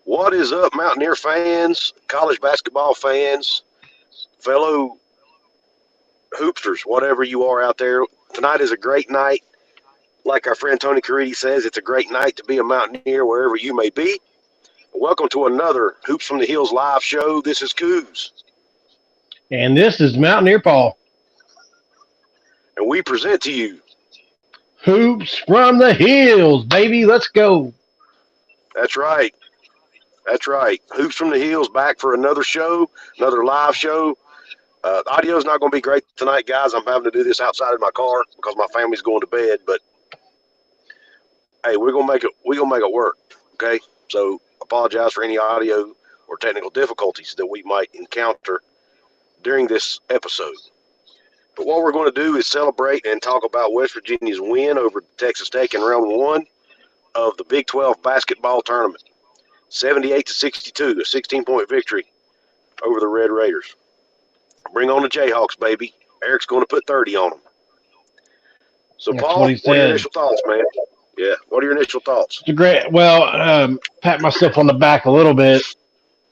What is up, Mountaineer fans, college basketball fans, fellow hoopsters, whatever you are out there? Tonight is a great night. Like our friend Tony Caridi says, it's a great night to be a Mountaineer wherever you may be. Welcome to another Hoops from the Hills live show. This is Couz. And this is Mountaineer Paul. And we present to you Hoops from the Hills, baby. Let's go. That's right. That's right. Hoops from the Hills back for another show, another live show. The audio is not going to be great tonight, guys. I'm having to do this outside of my car because my family's going to bed. But hey, we're gonna make it. We're gonna make it work. Okay. So apologize for any audio or technical difficulties that we might encounter during this episode. But what we're going to do is celebrate and talk about West Virginia's win over Texas Tech in round one of the Big 12 basketball tournament. 78-62, a 16-point victory over the Red Raiders. Bring on the Jayhawks, baby. Eric's going to put 30 on them. So, That's Paul, what he what are your said. initial thoughts, man? Yeah, what are your initial thoughts? It's a great. Well, pat myself on the back a little bit.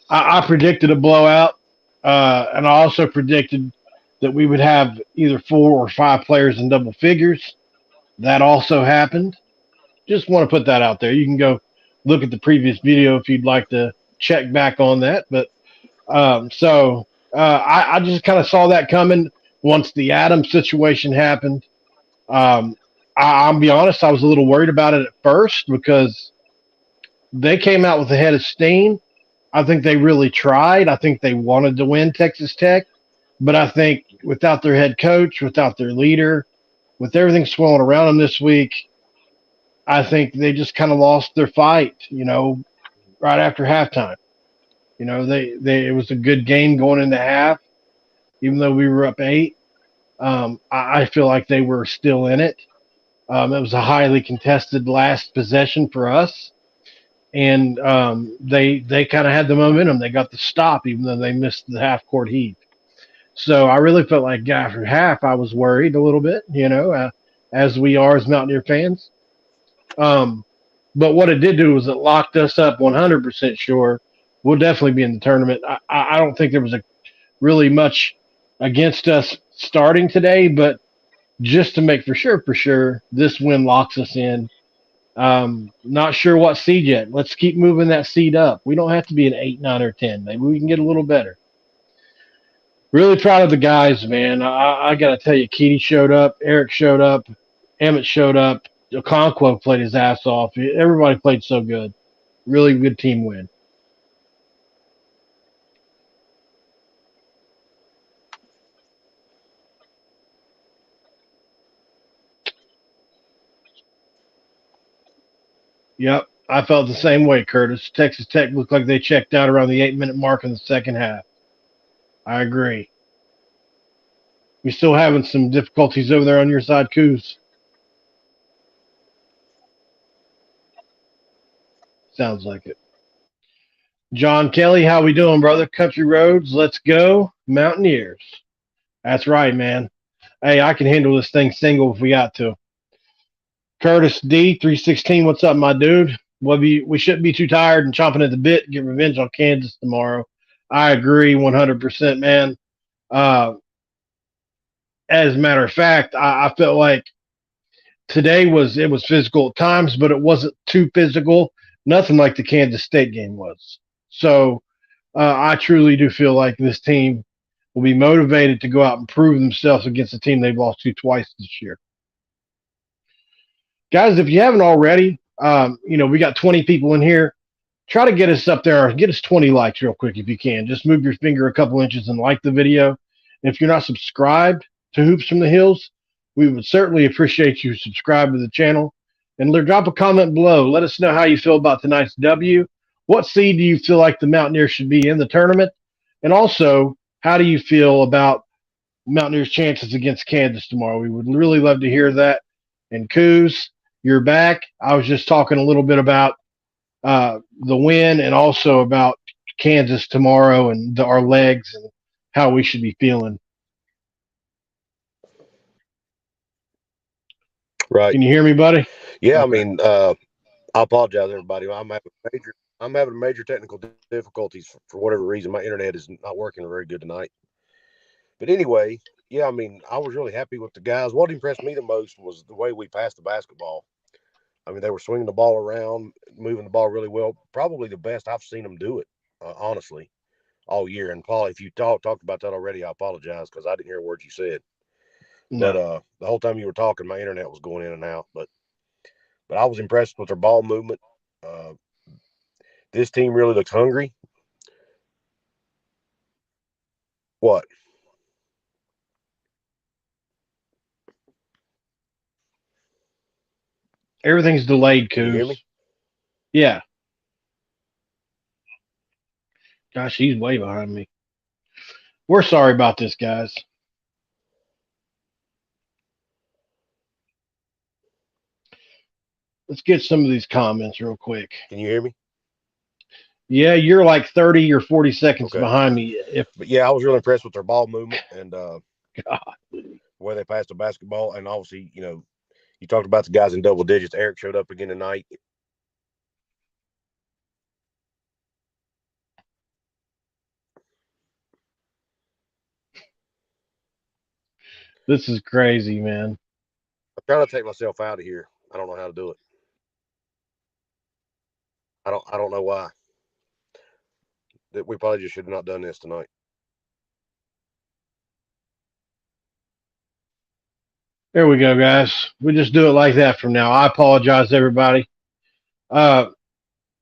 I predicted a blowout, and I also predicted that we would have either 4 or 5 players in double figures. That also happened. Just want to put that out there. You can go look at the previous video if you'd like to check back on that. But I just kind of saw that coming once the Adams situation happened. I'll be honest, I was a little worried about it at first because they came out with a head of steam. I think they really tried. I think they wanted to win Texas Tech. But I think without their head coach, without their leader, with everything swirling around them this week, I think they just kind of lost their fight, right after halftime. It was a good game going into half, even though we were up 8. I feel like they were still in it. It was a highly contested last possession for us, and they kind of had the momentum. They got the stop, even though they missed the half-court heave. So I really felt like after half, I was worried a little bit, as we are as Mountaineer fans. But what it did do was it locked us up 100% sure we'll definitely be in the tournament. I don't think there was really much against us starting today, but just to make for sure, this win locks us in. Not sure what seed yet. Let's keep moving that seed up. We don't have to be an 8, 9, or 10. Maybe we can get a little better. Really proud of the guys, man. I got to tell you, Keedy showed up. Eric showed up. Emmett showed up. Okonkwo played his ass off. Everybody played so good. Really good team win. Yep, I felt the same way, Curtis. Texas Tech looked like they checked out around the 8-minute mark in the second half. I agree. We still having some difficulties over there on your side, Couz. Sounds like it. John Kelly, how we doing, brother? Country Roads, let's go. Mountaineers. That's right, man. Hey, I can handle this thing single if we got to. Curtis D, 316, what's up, my dude? Well, we shouldn't be too tired and chomping at the bit to get revenge on Kansas tomorrow. I agree 100%, man. As a matter of fact, I felt like today was physical at times, but it wasn't too physical. Nothing like the Kansas State game was. So I truly do feel like this team will be motivated to go out and prove themselves against a team they've lost to twice this year. Guys, if you haven't already, we got 20 people in here. Try to get us up there. Get us 20 likes real quick if you can. Just move your finger a couple inches and like the video. And if you're not subscribed to Hoops from the Hills, we would certainly appreciate you subscribe to the channel. And drop a comment below. Let us know how you feel about tonight's W. What seed do you feel like the Mountaineers should be in the tournament? And also, how do you feel about Mountaineers' chances against Kansas tomorrow? We would really love to hear that. And Couz, you're back. I was just talking a little bit about the win and also about Kansas tomorrow and our legs and how we should be feeling. Right. Can you hear me, buddy? Yeah, okay. I mean, I apologize, everybody. I'm having major I'm having major technical difficulties for whatever reason. My internet is not working very good tonight. But anyway, yeah, I mean, I was really happy with the guys. What impressed me the most was the way we passed the basketball. I mean, they were swinging the ball around, moving the ball really well. Probably the best I've seen them do it, honestly, all year. And Paul, if you talked about that already, I apologize because I didn't hear a word you said. But No. the whole time you were talking, my internet was going in and out. But I was impressed with their ball movement. Uh, this team really looks hungry. What? Everything's delayed, Can you hear me? Coos. Yeah. Gosh, he's way behind me. We're sorry about this, guys. Let's get some of these comments real quick. Can you hear me? Yeah, you're like 30 or 40 seconds Okay. behind me. But yeah, I was really impressed with their ball movement and God. the way they passed the basketball. And obviously, you talked about the guys in double digits. Eric showed up again tonight. This is crazy, man. I'm trying to take myself out of here. I don't know how to do it. I don't know why. That we probably just should have not done this tonight. There we go, guys. We just do it like that from now. I apologize, everybody. Uh,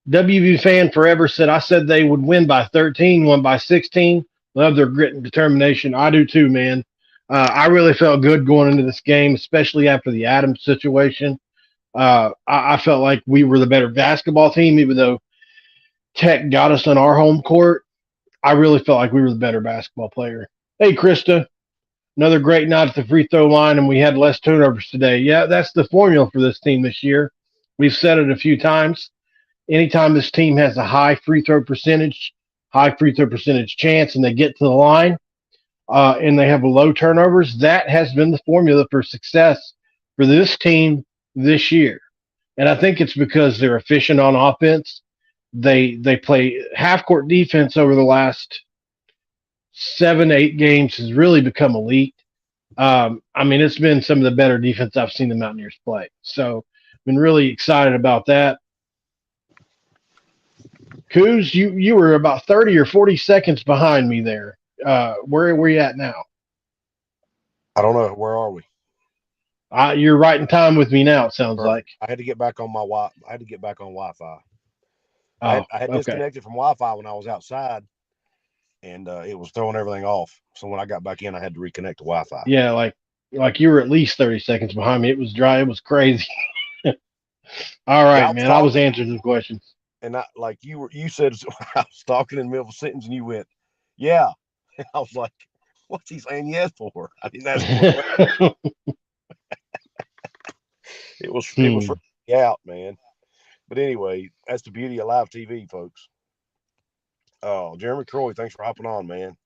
WV fan forever said I said they would win by 13, won by 16. Love their grit and determination. I do too, man. I really felt good going into this game, especially after the Adams situation. I felt like we were the better basketball team, even though Tech got us on our home court. I really felt like we were the better basketball player. Hey, Krista, another great night at the free throw line, and we had less turnovers today. Yeah, that's the formula for this team this year. We've said it a few times. Anytime this team has a high free throw percentage chance, and they get to the line, and they have low turnovers, that has been the formula for success for this team this year. And I think it's because they're efficient on offense. They play half court defense over the last 7, 8 games has really become elite. I mean, it's been some of the better defense I've seen the Mountaineers play. So, I've been really excited about that. Couz, you were about 30 or 40 seconds behind me there. Where are we at now? I don't know. Where are we? You're right in time with me now, it sounds Perfect. like. I had to get back on my Wi. I had to get back on Wi-Fi. Oh, I had okay. disconnected from Wi-Fi when I was outside, and it was throwing everything off. So when I got back in, I had to reconnect to Wi-Fi. Yeah, like you were at least 30 seconds behind me. It was dry. It was crazy. All right, Yeah, man. I was answering some questions. and you said I was talking in the middle of a sentence, and you went, "Yeah." And I was like, "What's he saying yes for?" I didn't ask him a question. It was freaking out, man. But anyway, that's the beauty of live TV, folks. Oh, Jeremy Croy, thanks for hopping on, man.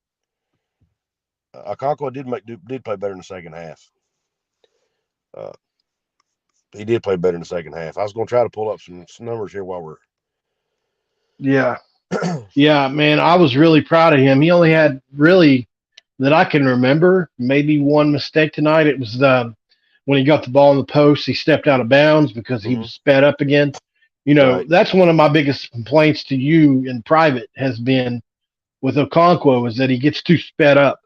Okonkwo did play better in the second half. Uh, he did play better in the second half. I was going to try to pull up some numbers here while we're. Yeah. Yeah, man. I was really proud of him. He only had really that I can remember maybe one mistake tonight. It was when he got the ball in the post, he stepped out of bounds because he was sped up again. Right. That's one of my biggest complaints to you in private has been with Okonkwo is that he gets too sped up.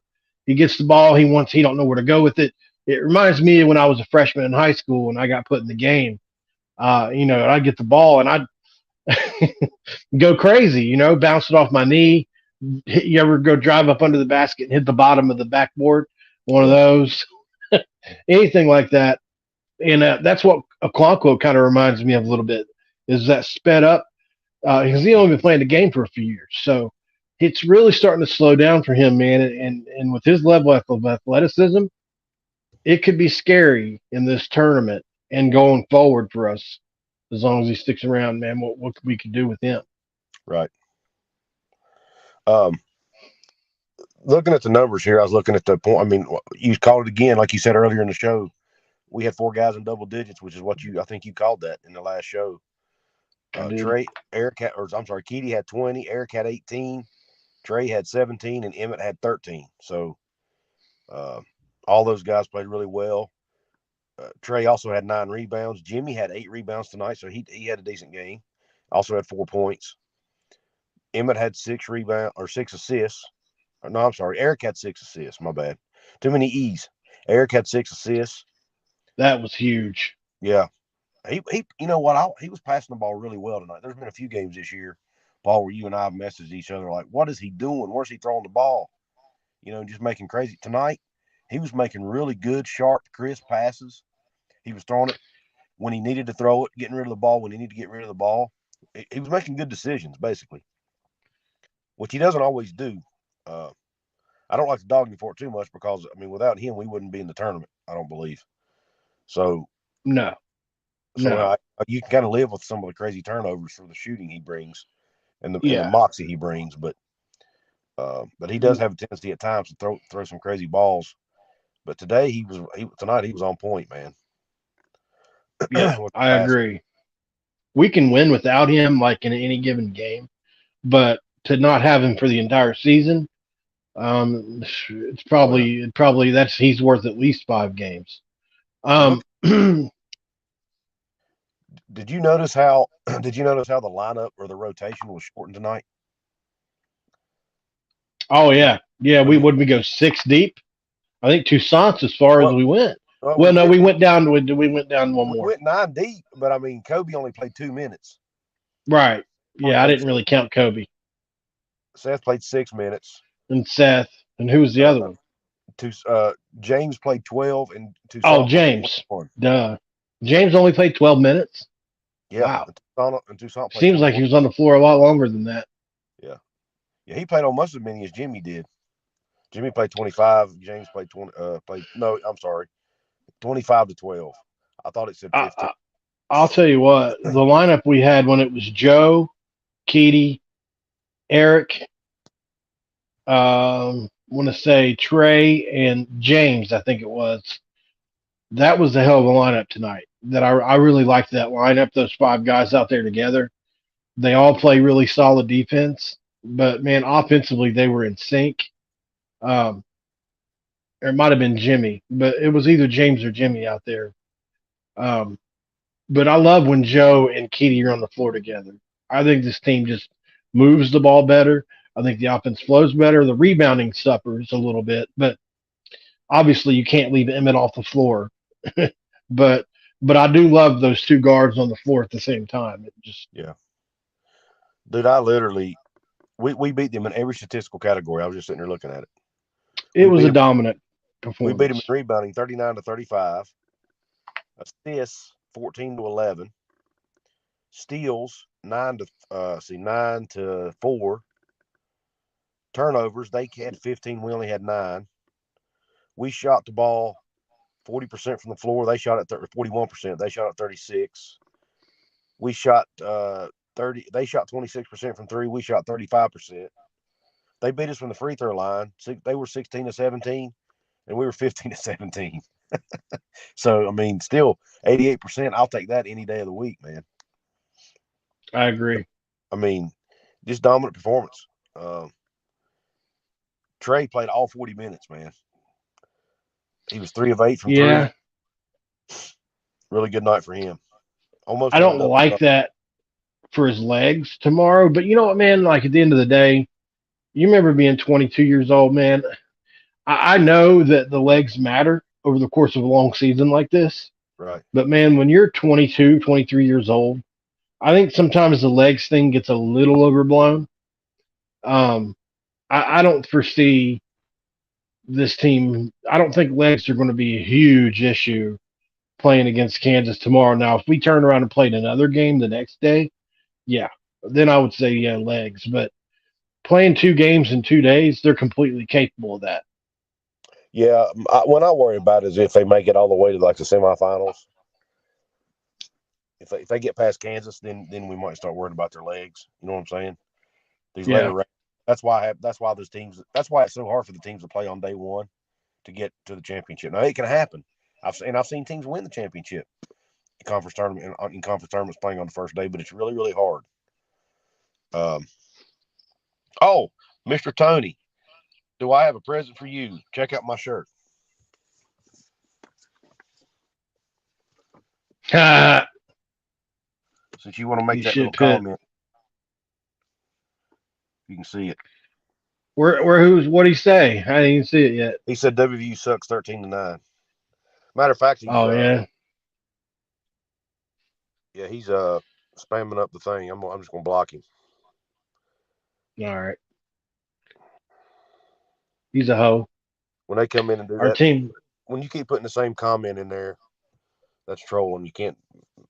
He gets the ball, he don't know where to go with it. It reminds me of when I was a freshman in high school and I got put in the game. I'd get the ball and I'd go crazy, bounce it off my knee. You ever go drive up under the basket and hit the bottom of the backboard? One of those. Anything like that. And that's what Okonkwo kind of reminds me of a little bit is that sped up because he only been playing the game for a few years. So it's really starting to slow down for him, man. And with his level of athleticism, it could be scary in this tournament and going forward for us as long as he sticks around, man. What we could do with him. Right. Looking at the numbers here, I was looking at the point. I mean, you called it again, like you said earlier in the show. We had 4 guys in double digits, which is what I think you called that in the last show. I did. Keedy had 20, Eric had 18, Trey had 17, and Emmett had 13. So all those guys played really well. Trey also had 9 rebounds. Jimmy had 8 rebounds tonight, so he had a decent game. Also had 4 points. Emmett had 6 assists. No, I'm sorry. Eric had 6 assists. My bad. Too many E's. Eric had 6 assists. That was huge. Yeah. He you know what? He was passing the ball really well tonight. There's been a few games this year, Paul, where you and I have messaged each other like, what is he doing? Where's he throwing the ball? Just making crazy. Tonight, he was making really good, sharp, crisp passes. He was throwing it when he needed to throw it, getting rid of the ball when he needed to get rid of the ball. He was making good decisions, basically, which he doesn't always do. I don't like to dog him for it too much because, without him, we wouldn't be in the tournament, I don't believe. So, No. You can kind of live with some of the crazy turnovers for the shooting he brings and the Yeah. moxie he brings, but he does have a tendency at times to throw some crazy balls. But tonight he was on point, man. Yeah, I agree. We can win without him, like in any given game, but to not have him for the entire season, it's probably he's worth at least 5 games. Did you notice how the lineup or the rotation was shortened tonight? Oh yeah, we go 6 deep. I think Toussaint's as far as we went. We went down. We went down one more. We went 9 deep, but Kobe only played 2 minutes. Right. Yeah, I didn't really count Kobe. Seth played 6 minutes. And Seth. And who was the other one? James played 12 and Toussaint. Oh, James. Duh. James only played 12 minutes? Yeah. Wow. And Toussaint played Seems 21. like he was on the floor a lot longer than that. Yeah. Yeah, he played almost as many as Jimmy did. Jimmy played 25. James played 20. I'm sorry, 25 to 12. I thought it said 15. I'll tell you what, the lineup we had when it was Joe, Keedy, Eric, want to say Trey and James, I think it was. That was the hell of a lineup tonight. That I really liked that lineup. Those 5 guys out there together. They all play really solid defense, but man, offensively they were in sync. Or it might have been Jimmy, but it was either James or Jimmy out there. But I love when Joe and Keedy are on the floor together. I think this team just moves the ball better. I think the offense flows better. The rebounding suffers a little bit, but obviously you can't leave Emmett off the floor. but I do love those 2 guards on the floor at the same time. Yeah. Dude, we beat them in every statistical category. I was just sitting there looking at it. It was a dominant performance. We beat them in rebounding 39 to 35. Assists 14 to 11. Steals 9 to 4. Turnovers, they had 15. We only had 9. We shot the ball 40% from the floor. They shot at 41%. They shot at 36. We shot 30. They shot 26% from 3. We shot 35%. They beat us from the free throw line. They were 16 to 17, and we were 15 to 17. So still 88%. I'll take that any day of the week, man. I agree. Just dominant performance. Trey played all 40 minutes, man. He was 3 of 8 from 3. Really good night for him. I don't like that for his legs tomorrow, but you know what, man? Like at the end of the day, you remember being 22 years old, man. I know that the legs matter over the course of a long season like this. Right. But man, when you're 22, 23 years old, I think sometimes the legs thing gets a little overblown. I don't foresee this team. I don't think legs are going to be a huge issue playing against Kansas tomorrow. Now, if we turn around and played another game the next day, yeah, then I would say, yeah, legs. But playing 2 games in 2 days, they're completely capable of that. Yeah, what I worry about is if they make it all the way to like the semifinals. If they get past Kansas, then we might start worrying about their legs. You know what I'm saying? Later, that's why those teams. That's why it's so hard for the teams to play on day one to get to the championship. Now it can happen. I've seen teams win the championship conference tournament in conference tournaments playing on the first day, but it's really, really hard. Um, oh, Mr. Tony, do I have a present for you? Check out my shirt. Since you want to make You that little should put comment, you can see it. what'd he say? I didn't even see it yet. He said WVU sucks 13-9. Matter of fact, he's Oh yeah. he's spamming up the thing. I'm just gonna block him. All right. He's a hoe. When they come in and do Our that, team. when you keep putting the same comment in there, that's trolling. You can't.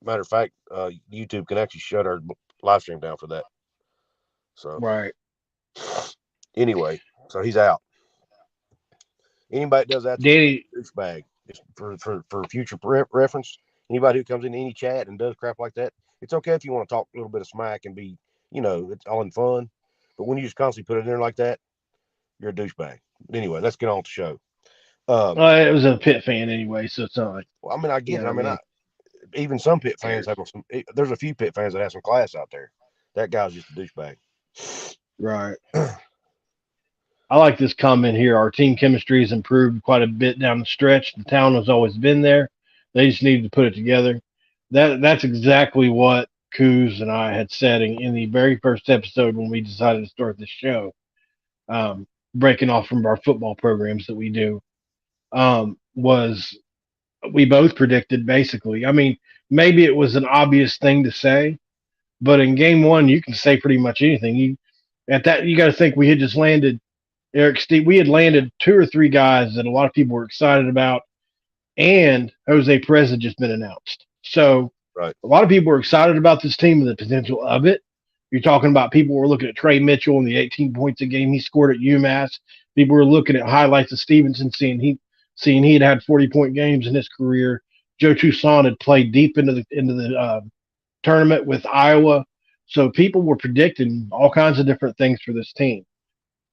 Matter of fact, YouTube can actually shut our live stream down for that. So Right. anyway, so he's out. Anybody that does that's Danny. a douchebag. Just for future reference. Anybody who comes in any chat and does crap like that, it's okay if you want to talk a little bit of smack and be, it's all in fun. But when you just constantly put it in there like that, you're a douchebag. Anyway, let's get on with the show. It was a Pitt fan anyway, so it's not like. Well, I mean, I get it. I mean, I even some Pitt fans have some. There's a few Pitt fans that have some class out there. That guy's just a douchebag. Right. I like this comment here. Our team chemistry has improved quite a bit down the stretch. The talent has always been there. They just needed to put it together. That's exactly what Couz and I had said in the very first episode when we decided to start this show. Breaking off from our football programs that we do, was we both predicted basically. I mean, maybe it was an obvious thing to say, but in game one, you can say pretty much anything. You got to think we had just landed Eric Steve. We had landed 2 or 3 guys that a lot of people were excited about, and Jose Perez had just been announced. So right. A lot of people were excited about this team and the potential of it. You're talking about people were looking at Trey Mitchell and the 18 points a game he scored at UMass. People were looking at highlights of Stevenson, seeing he had 40-point games in his career. Joe Toussaint had played deep into the tournament with Iowa. So people were predicting all kinds of different things for this team,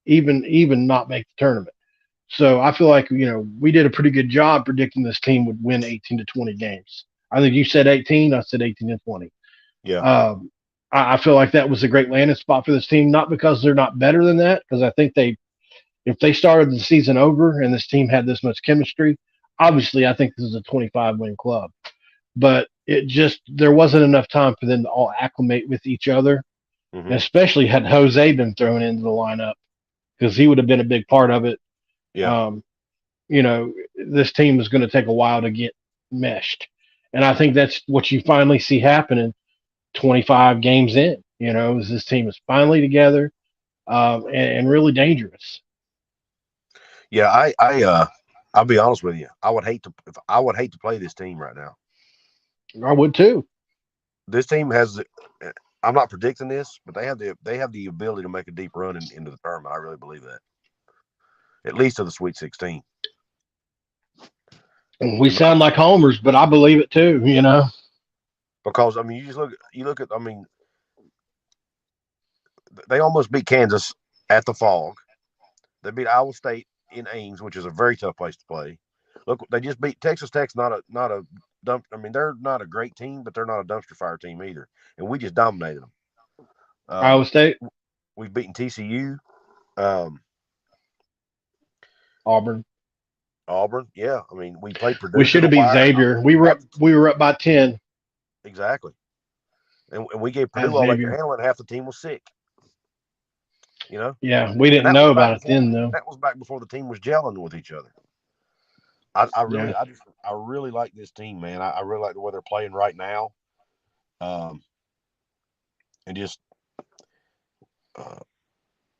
even not make the tournament. So I feel like we did a pretty good job predicting this team would win 18 to 20 games. I think you said 18. I said 18 to 20. Yeah. I feel like that was a great landing spot for this team, not because they're not better than that, because I think if they started the season over and this team had this much chemistry, obviously I think this is a 25-win club. But there wasn't enough time for them to all acclimate with each other, and especially had Jose been thrown into the lineup, because he would have been a big part of it. Yeah. This team is going to take a while to get meshed. And I think that's what you finally see happening 25 games in, is this team is finally together, and really dangerous. Yeah, I'll be honest with you. I would hate to play this team right now. I would too. This team has. I'm not predicting this, but they have the ability to make a deep run into the tournament. I really believe that. At least to the Sweet 16. We sound like homers, but I believe it too. Because I mean, you look at. I mean, they almost beat Kansas at the Fog. They beat Iowa State in Ames, which is a very tough place to play. Look, they just beat Texas Tech's not a dump. I mean, they're not a great team, but they're not a dumpster fire team either. And we just dominated them. Iowa State. We've beaten TCU. Auburn. Yeah. I mean, we played Purdue. We should have beat Xavier. We were up by 10. Exactly. And we gave Purdue all they could handle, and half the team was sick. Yeah, we didn't know about it then, though. That was back before the team was gelling with each other. I really like this team, man. I really like the way they're playing right now. And just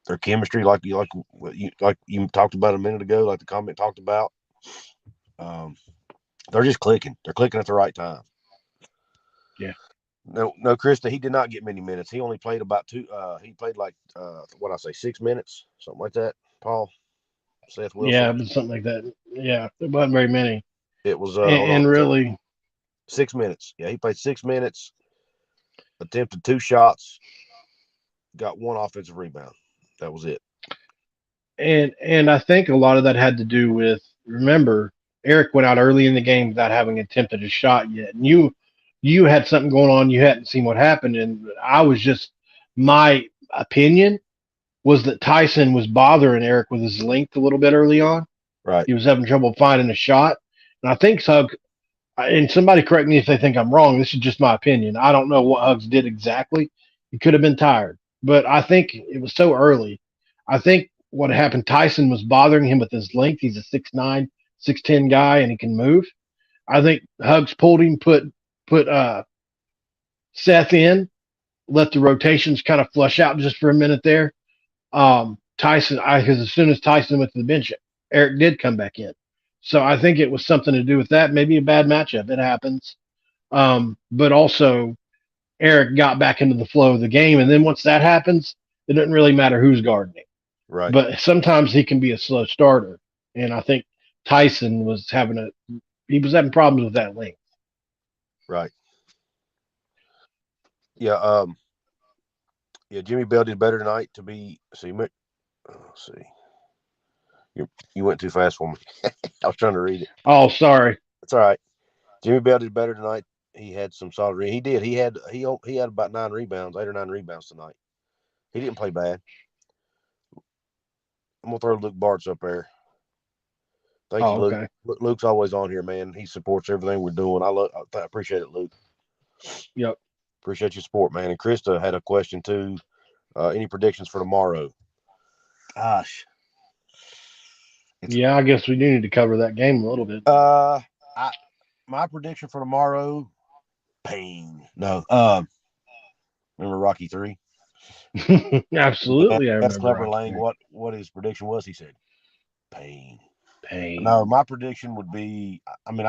their chemistry, like you talked about a minute ago, like the comment talked about. They're just clicking. They're clicking at the right time. Yeah. No, Krista, he did not get many minutes. He only played about 2. He played 6 minutes, something like that. Paul, Seth Wilson. Yeah, but something like that. Yeah, there wasn't very many. It was and really 6 minutes. Yeah, he played 6 minutes. Attempted 2 shots. Got 1 offensive rebound. That was it. And I think a lot of that had to do with, remember, Eric went out early in the game without having attempted a shot yet. And you had something going on, you hadn't seen what happened, and I was just my opinion was that Tyson was bothering Eric with his length a little bit early on. Right. He was having trouble finding a shot, and I think Hug. And somebody correct me if they think I'm wrong. This is just my opinion. I don't know what Hugs did exactly. He could have been tired, but I think it was so early. I think what happened, Tyson was bothering him with his length. He's a 6'9", 6'10" guy, and he can move. I think Hugs pulled him, put Seth in, let the rotations kind of flush out just for a minute there. Tyson, because as soon as Tyson went to the bench, Eric did come back in. So I think it was something to do with that. Maybe a bad matchup. It happens. But also Eric got back into the flow of the game. And then once that happens, it doesn't really matter who's guarding him. Right. But sometimes he can be a slow starter. And I think Tyson was having problems with that length. Right. Yeah. Yeah. Jimmy Bell did better tonight to be. See, let's see. You went too fast for me. I was trying to read it. Oh, sorry. It's all right. Jimmy Bell did better tonight. He had some solid. He did. He had about 9 rebounds, 8 or 9 rebounds tonight. He didn't play bad. I'm gonna throw Luke Bartz up there. Thank you, Oh, Luke. okay. Luke's always on here, man. He supports everything we're doing. I appreciate it, Luke. Yep. Appreciate your support, man. And Krista had a question too. Any predictions for tomorrow? Gosh. Yeah, I guess we do need to cover that game a little bit. My prediction for tomorrow, pain. No. Remember Rocky 3? Absolutely, I That's remember Clever Rocky Lang. 3. What his prediction was? He said, pain. Pain. No, my prediction would be. I mean,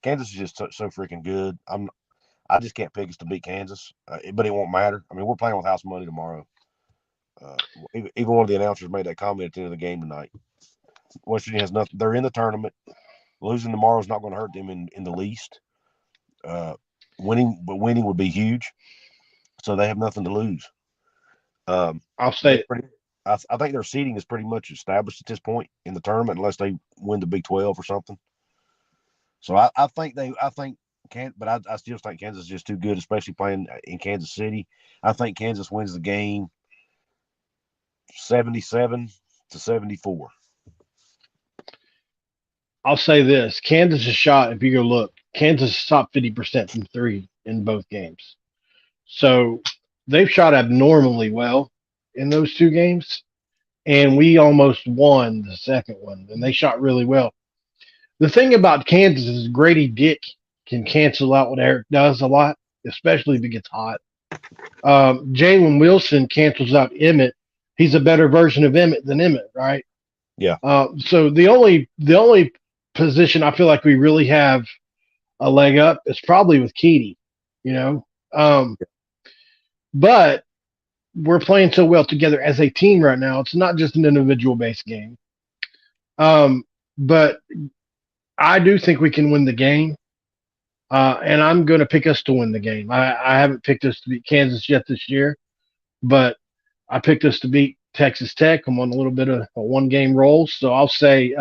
Kansas is just so freaking good. I just can't pick us to beat Kansas, but it won't matter. I mean, we're playing with house money tomorrow. Even one of the announcers made that comment at the end of the game tonight. West Virginia has nothing. They're in the tournament. Losing tomorrow is not going to hurt them in the least. Winning would be huge. So they have nothing to lose. I'll say I think their seeding is pretty much established at this point in the tournament, unless they win the Big 12 or something. So I still think Kansas is just too good, especially playing in Kansas City. I think Kansas wins the game 77-74. I'll say this: Kansas is shot. If you go look, Kansas shot 50% from three in both games. So they've shot abnormally well in those two games, and we almost won the second one, and they shot really well. The thing about Kansas is Grady Dick can cancel out what Eric does a lot, especially if it gets hot. Jalen Wilson cancels out Emmett. He's a better version of Emmett than Emmett, right? Yeah. So the only position I feel like we really have a leg up is probably with Keedy, you know. But we're playing so well together as a team right now. It's not just an individual based game. But I do think we can win the game. And I'm going to pick us to win the game. I haven't picked us to beat Kansas yet this year, but I picked us to beat Texas Tech. I'm on a little bit of a one-game roll, so I'll say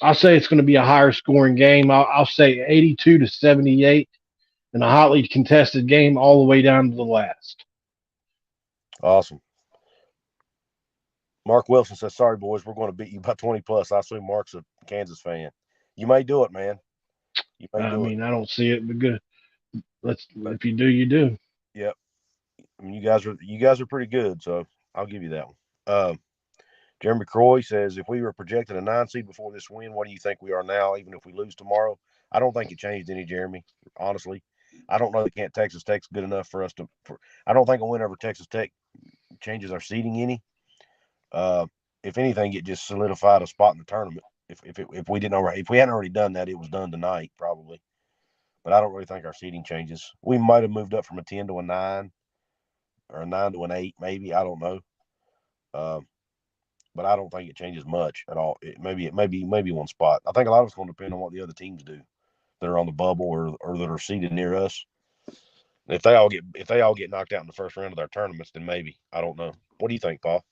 it's going to be a higher scoring game. I'll say 82-78 in a hotly contested game all the way down to the last. Awesome. Mark Wilson says, sorry, boys, we're going to beat you by 20 plus. I assume Mark's a Kansas fan. You may do it, man. You may do it. I don't see it, but good. If you do, you do. Yep. I mean, you guys are pretty good, so I'll give you that one. Jeremy Croy says, if we were projected a 9 seed before this win, what do you think we are now, even if we lose tomorrow? I don't think it changed any, Jeremy, honestly. I don't know that Texas Tech's good enough for us to I don't think a win over Texas Tech changes our seeding any. If anything, it just solidified a spot in the tournament. If we hadn't already done that, it was done tonight probably. But I don't really think our seeding changes. We might have moved up from a 10 to a 9 or a 9 to an 8, maybe. I don't know. But I don't think it changes much at all. Maybe one spot. I think a lot of it's going to depend on what the other teams do that are on the bubble or that are seated near us. If they all get knocked out in the first round of their tournaments, then maybe. I don't know. What do you think, Paul?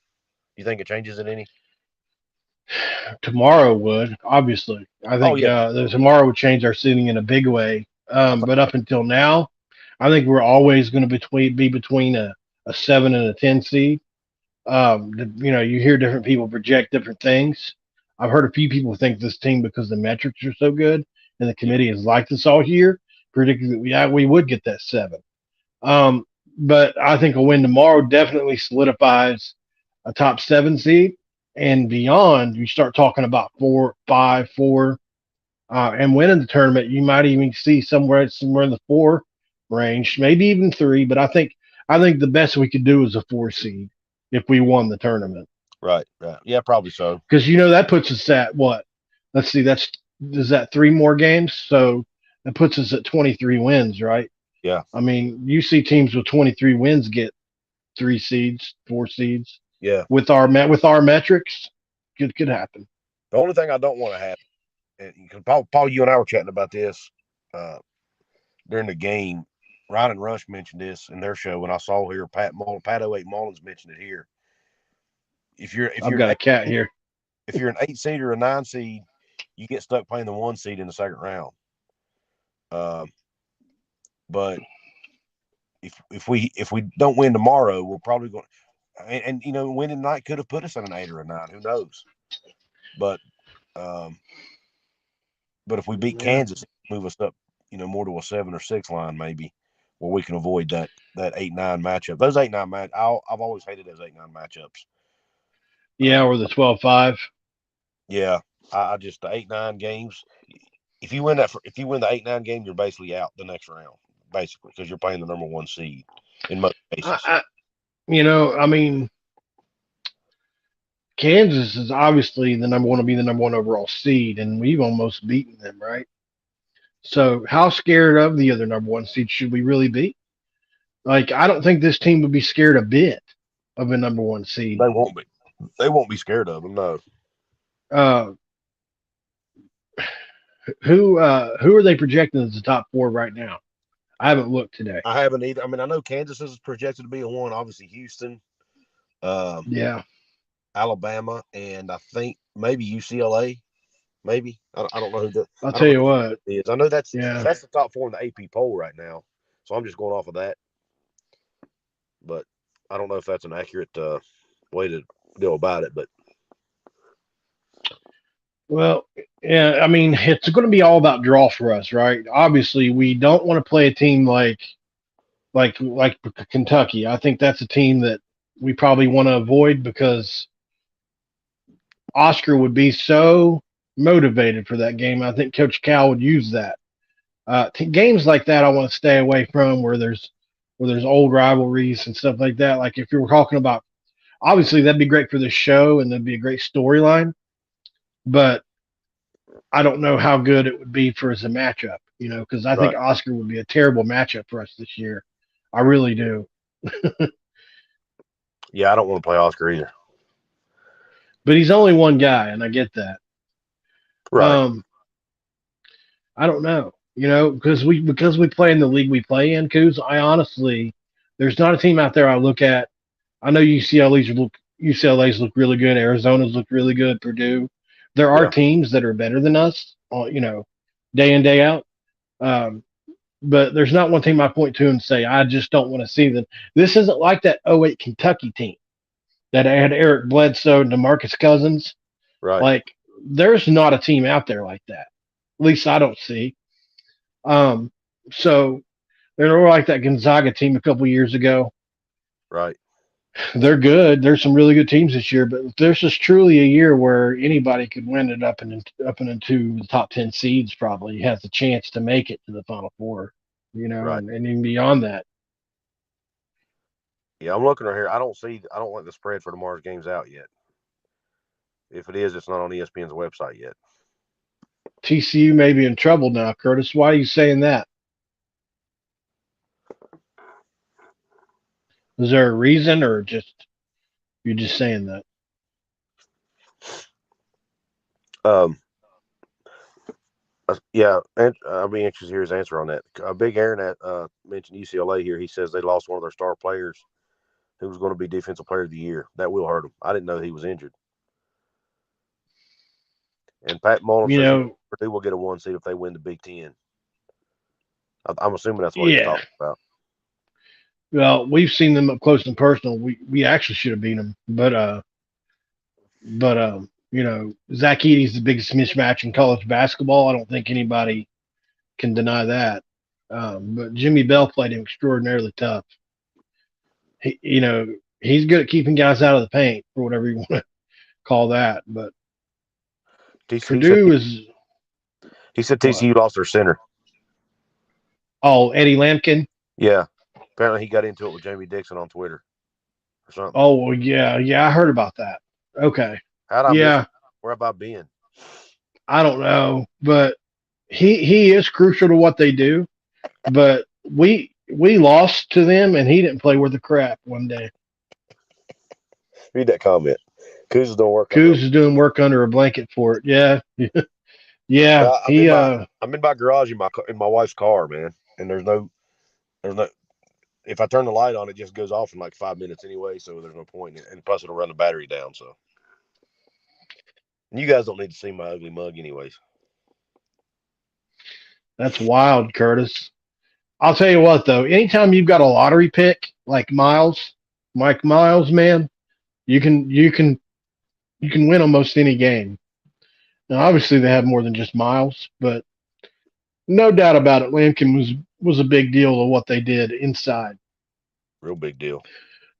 Do you think it changes it any? Tomorrow would, obviously. I Oh think yeah, tomorrow would change our seating in a big way. I think, But up until now, I think we're always going to be between a 7 and a 10 seed. You hear different people project different things. I've heard a few people think this team, because the metrics are so good and the yeah, committee has liked us all year, predicted that we would get that 7. Um, but I think a win tomorrow definitely solidifies a top 7 seed and beyond. You start talking about 4, 5, 4, and winning the tournament. You might even see somewhere in the 4 range, maybe even 3. But I think the best we could do is a 4 seed if we won the tournament, right, right. Yeah, probably so. because that puts us at what? Let's see, that's is that 3 more games, so that puts us at 23 wins, right? Yeah, I mean, you see teams with 23 wins get 3 seeds, 4 seeds. yeah. With our metrics, could happen. The only thing I don't want to happen, and because Paul, you and I were chatting about this uh, during the game. Ryan and Rush mentioned this in their show, and I saw here Pat 08 Mullins mentioned it here. If I've you're an got a cat here. if you're an 8 seed or a 9 seed, you get stuck playing the 1 seed in the second round. Uh, but if we don't win tomorrow, we're probably going. And winning tonight could have put us at an 8 or a 9. Who knows? But um, but if we beat Yeah. Kansas, move us up, more to a 7 or 6 line maybe, where we can avoid that 8-9 matchup. Those 8-9 I've always hated those 8-9 matchups. Yeah, Uh, or the 12-5. yeah, I just the 8-9 games. If you win the 8-9 game, you're basically out the next round, basically, because you're playing the number 1 seed in most I, cases. I, I mean, Kansas is obviously the number one to be the number one overall seed, and we've almost beaten them, right? So, how scared of the other number one seed should we really be? Like, I don't think this team would be scared a bit of a number one seed. They won't be. They won't be scared of them. No, Uh, who are they projecting as the top 4 right now? I haven't looked today. I haven't either. I mean, I know Kansas is projected to be a 1. Obviously, Houston, um, Yeah, Alabama, and I think maybe UCLA. Maybe I don't know who I'll I don't tell know you what. who it is. I know Yeah, that's the top 4 in the AP poll right now. So I'm just going off of that. But I don't know if that's an accurate way to go about it. But well, yeah. I mean, it's going to be all about draw for us, right? Obviously, we don't want to play a team like Kentucky. I think that's a team that we probably want to avoid, because Oscar would be so motivated for that game. I think Coach Cal would use that. Games like that, I want to stay away from, where there's old rivalries and stuff like that. Like, if you were talking about, obviously that'd be great for the show and that'd be a great storyline, but I don't know how good it would be for as a matchup. Because I think right, Oscar would be a terrible matchup for us this year. I really do. yeah, I don't want to play Oscar either. But he's only one guy, and I get that. Right, Um, I don't know, because we play in the league we play in, Couz. I honestly, there's not a team out there I look at. I know UCLA's look really good. Arizona's look really good. Purdue. There are yeah, teams that are better than us, day in day out. Um, but there's not one team I point to and say I just don't want to see them. This isn't like that '08 Kentucky team that had Eric Bledsoe and DeMarcus Cousins. right. Like, there's not a team out there like that. At least I don't see. Um, so they're more like that Gonzaga team a couple years ago. Right. They're good. There's some really good teams this year, but this is truly a year where anybody could win it up and into the top 10 seeds. Probably has a chance to make it to the Final Four. Right. And even beyond that. Yeah, I'm looking right here. I don't like the spread for tomorrow's games out yet. If it is, it's not on ESPN's website yet. TCU may be in trouble now, Curtis. Why are you saying that? Is there a reason, or just you're just saying that? Um, yeah, and I'll be anxious to hear his answer on that. Big Aaron mentioned UCLA here. He says they lost one of their star players who was going to be defensive player of the year. That will hurt him. I didn't know he was injured. And Pat Mullen You says know, Purdue will get a 1 seed if they win the Big Ten. I'm assuming that's what he was yeah. talking about. Well, we've seen them up close and personal. We actually should have beaten them, but you know, Zach Edey's the biggest mismatch in college basketball. I don't think anybody can deny that. But Jimmy Bell played him extraordinarily tough. You know, he's good at keeping guys out of the paint for whatever you want to call that. But He said Purdue is what? TCU lost their center. Oh, Eddie Lampkin. Yeah, apparently he got into it with Jamie Dixon on Twitter or something. Oh, well, yeah, I heard about that. Okay, How'd I miss yeah, it? Where have I been? I don't know, but he is crucial to what they do. But we lost to them, and he didn't play worth a crap one day. Read that comment. Couz don't work under. Coos is doing work under a blanket for it. Yeah, yeah. I'm in my garage in my wife's car, man, and there's no. If I turn the light on, it just goes off in like 5 minutes anyway, so there's no point. And plus, it'll run the battery down. So, and you guys don't need to see my ugly mug, anyways. That's wild, Curtis. I'll tell you what, though. Anytime you've got a lottery pick like Mike Miles, man, you can win almost any game. Now, obviously, they have more than just Miles, but no doubt about it, Lampkin was a big deal of what they did inside. Real big deal.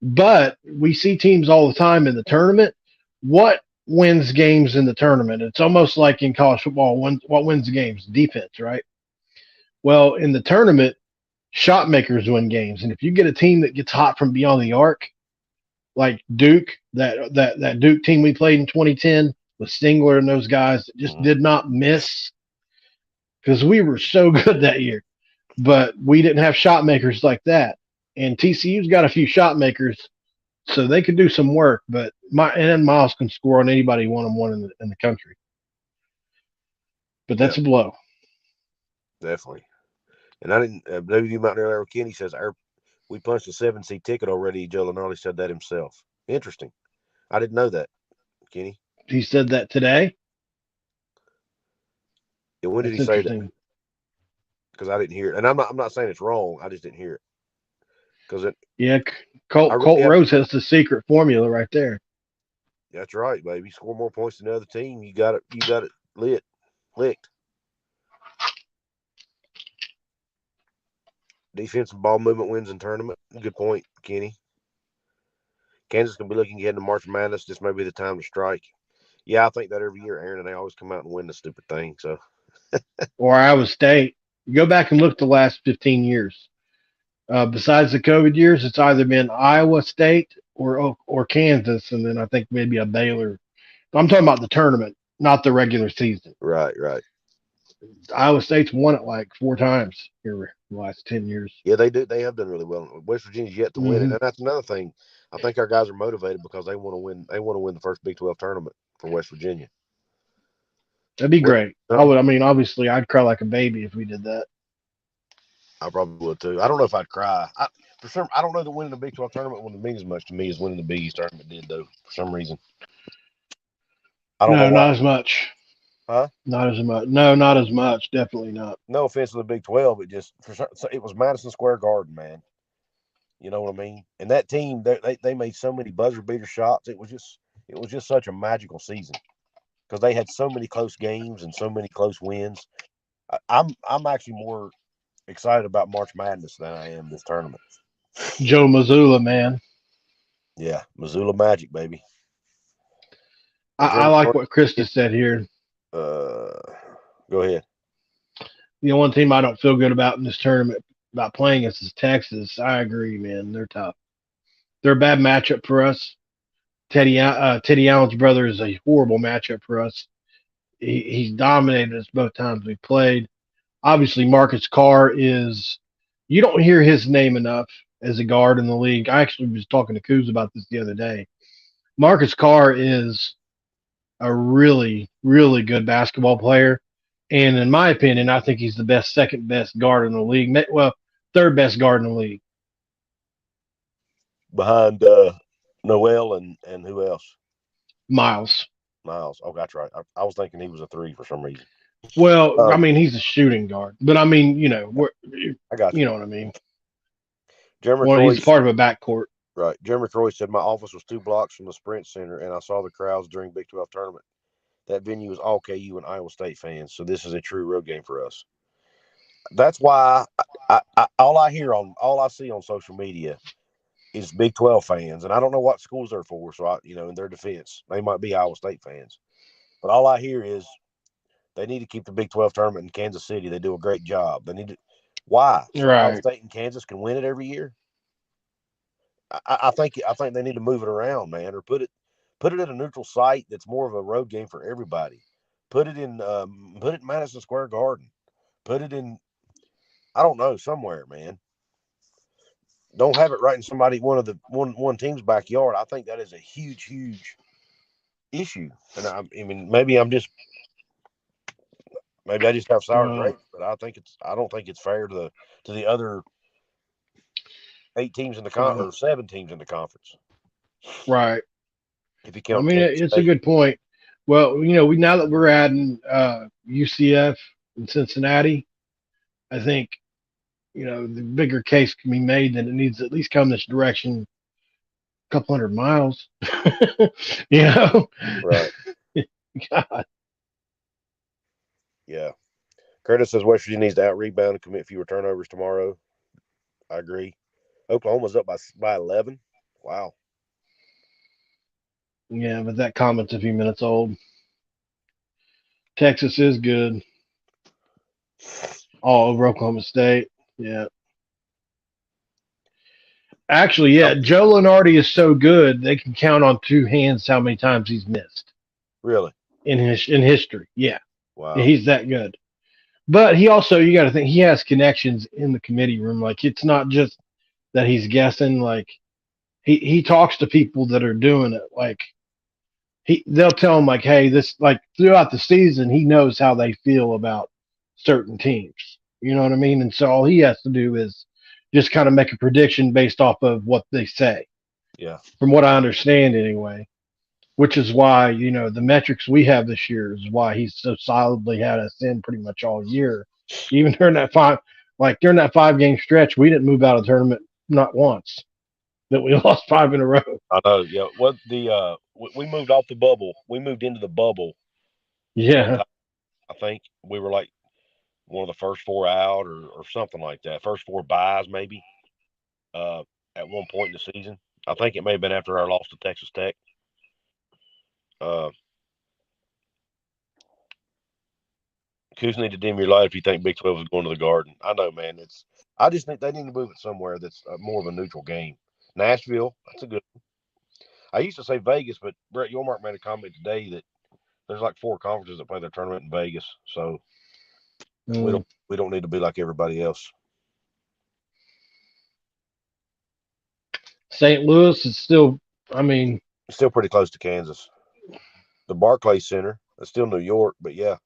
But we see teams all the time in the tournament. What wins games in the tournament? It's almost like in college football. What wins the games? Defense, right? Well, in the tournament, shot makers win games, and if you get a team that gets hot from beyond the arc, like Duke, that Duke team we played in 2010 with Stingler and those guys that just did not miss because we were so good that year, but we didn't have shot makers like that. And TCU's got a few shot makers, so they could do some work. But Miles can score on anybody one-on-one in the country. But that's a blow. Definitely. And I didn't. WV Mountaineer Kenny says we punched a 7C ticket already. Joe Lenardi said that himself. Interesting. I didn't know that, Kenny. He said that today. Yeah, when did he say that? Because I didn't hear it, and I'm not saying it's wrong. I just didn't hear it. Colt Rose has the secret formula right there. That's right, baby. Score more points than the other team. You got it licked. Defensive ball movement wins in tournament. Good point, Kenny. Kansas can be looking ahead to March Madness. This may be the time to strike. Yeah, I think that every year, Aaron, and they always come out and win the stupid thing. So, or Iowa State. Go back and look the last 15 years. Besides the COVID years, it's either been Iowa State or Kansas, and then I think maybe a Baylor. I'm talking about the tournament, not the regular season. Right. Iowa State's won it like 4 times here in the last 10 years. Yeah, they do. They have done really well. West Virginia's yet to win it, and that's another thing. I think our guys are motivated because they want to win. They want to win the first Big 12 tournament for West Virginia. That'd be great. Obviously, I'd cry like a baby if we did that. I probably would too. I don't know if I'd cry. I don't know that winning the Big 12 tournament wouldn't mean as much to me as winning the Big East tournament did, though. For some reason, I don't know. Not as much. Huh? Not as much. No, not as much. Definitely not. No offense to the Big 12, it was Madison Square Garden, man. You know what I mean? And that team, they made so many buzzer beater shots. It was just such a magical season because they had so many close games and so many close wins. I'm actually more excited about March Madness than I am this tournament. Joe Mazzulla, man. Yeah, Missoula Magic, baby. I like what Krista said here. Go ahead. One team I don't feel good about in this tournament about playing us is Texas. I agree, man. They're tough. They're a bad matchup for us. Teddy Allen's brother is a horrible matchup for us. He's dominated us both times we played. Obviously, Marcus Carr is – you don't hear his name enough as a guard in the league. I actually was talking to Couz about this the other day. Marcus Carr is a really, really good basketball player. And in my opinion, I think he's the second best guard in the league. Well, third best guard in the league. Behind Noel and who else? Miles. Miles. Oh, that's right. I was thinking he was a 3 for some reason. Well, I mean, he's a shooting guard, but I mean, I got you you. know what I mean. Jeremy Well, Croy, he's part of a backcourt. right. Jeremy Croy said, my office was 2 blocks from the Sprint Center, and I saw the crowds during Big 12 tournament. That venue was all KU and Iowa State fans, so this is a true road game for us. That's why all I see on social media is Big 12 fans, and I don't know what schools they're for. So in their defense, they might be Iowa State fans, but all I hear is they need to keep the Big 12 tournament in Kansas City. They do a great job. They need to. Why? So Iowa Right. State and Kansas can win it every year. I think they need to move it around, man, or put it at a neutral site that's more of a road game for everybody. Put it in Madison Square Garden. Put it in, I don't know, somewhere, man. Don't have it right in one team's backyard. I think that is a huge issue. And I mean, maybe I just have sour Well, grapes, but I don't think it's fair to the other 8 teams in the or 7 teams in the conference. right. If you I count mean, Kansas it's a State. good point. Well, we now that we're adding UCF and Cincinnati, I think the bigger case can be made that it needs to at least come this direction a couple hundred miles. Right. God. Yeah. Curtis says West Virginia needs to out rebound and commit fewer turnovers tomorrow. I agree. Oklahoma's up by 11. Wow. Yeah, but that comment's a few minutes old. Texas is good. All over Oklahoma State. Yeah. Actually, yeah, Joe Lenardi is so good they can count on 2 hands how many times he's missed. Really? In history. Yeah. Wow. He's that good. But he also, you got to think, he has connections in the committee room. Like, it's not just that he's guessing. Like, he talks to people that are doing it. Like, they'll tell him, like, hey, this, like, throughout the season, he knows how they feel about certain teams. You know what I mean? And so all he has to do is just kind of make a prediction based off of what they say. Yeah. From what I understand, anyway. Which is why, the metrics we have this year is why he's so solidly had us in pretty much all year. Even during that 5-game stretch, we didn't move out of the tournament not once. That we lost 5 in a row. I know. Yeah. What we moved off the bubble. We moved into the bubble. Yeah. I think we were like one of the first 4 out or something like that. First 4 buys maybe. At one point in the season. I think it may have been after our loss to Texas Tech. Couz need to dim your light if you think Big 12 is going to the Garden. I know, man. I just think they need to move it somewhere that's more of a neutral game. Nashville, that's a good one. I used to say Vegas, but Brett Yormark made a comment today that there's like 4 conferences that play their tournament in Vegas, so we don't need to be like everybody else. St. Louis is still, I mean, it's still pretty close to Kansas. The Barclays Center, it's still New York, but yeah.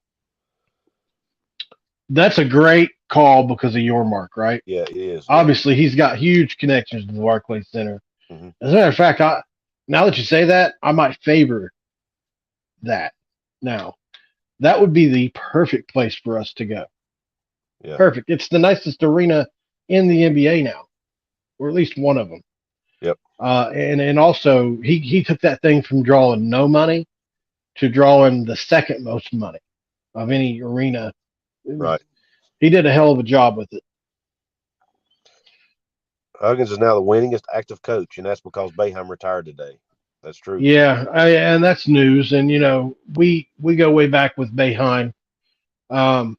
That's a great call because of Yormark, right? Yeah, it is. Obviously, he's got huge connections to the Barclays Center. Mm-hmm. As a matter of fact, now that you say that, I might favor that. Now, that would be the perfect place for us to go. Yeah. Perfect. It's the nicest arena in the NBA now, or at least one of them. Yep. And also, he took that thing from drawing no money to drawing the second most money of any arena. Right. He did a hell of a job with it. Huggins is now the winningest active coach, and that's because Boeheim retired today. That's true. Yeah, and that's news. And we go way back with Boeheim. I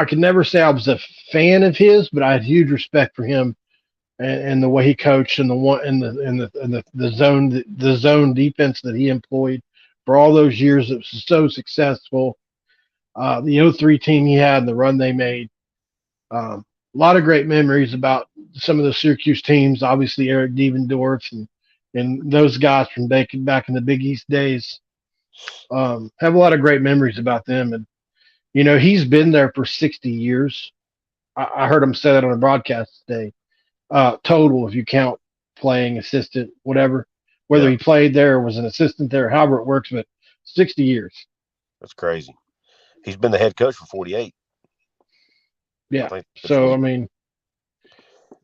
could never say I was a fan of his, but I had huge respect for him and the way he coached and the zone defense that he employed for all those years. It was so successful. The 03 team he had and the run they made. A lot of great memories about some of the Syracuse teams. Obviously, Eric Devendorf and those guys from back in the Big East days. Have a lot of great memories about them. And, he's been there for 60 years. I heard him say that on a broadcast today. Total, if you count playing, assistant, whatever. whether Yeah. he played there or was an assistant there, however it works, but 60 years. That's crazy. He's been the head coach for 48. I Yeah. think that's So, I 40. mean,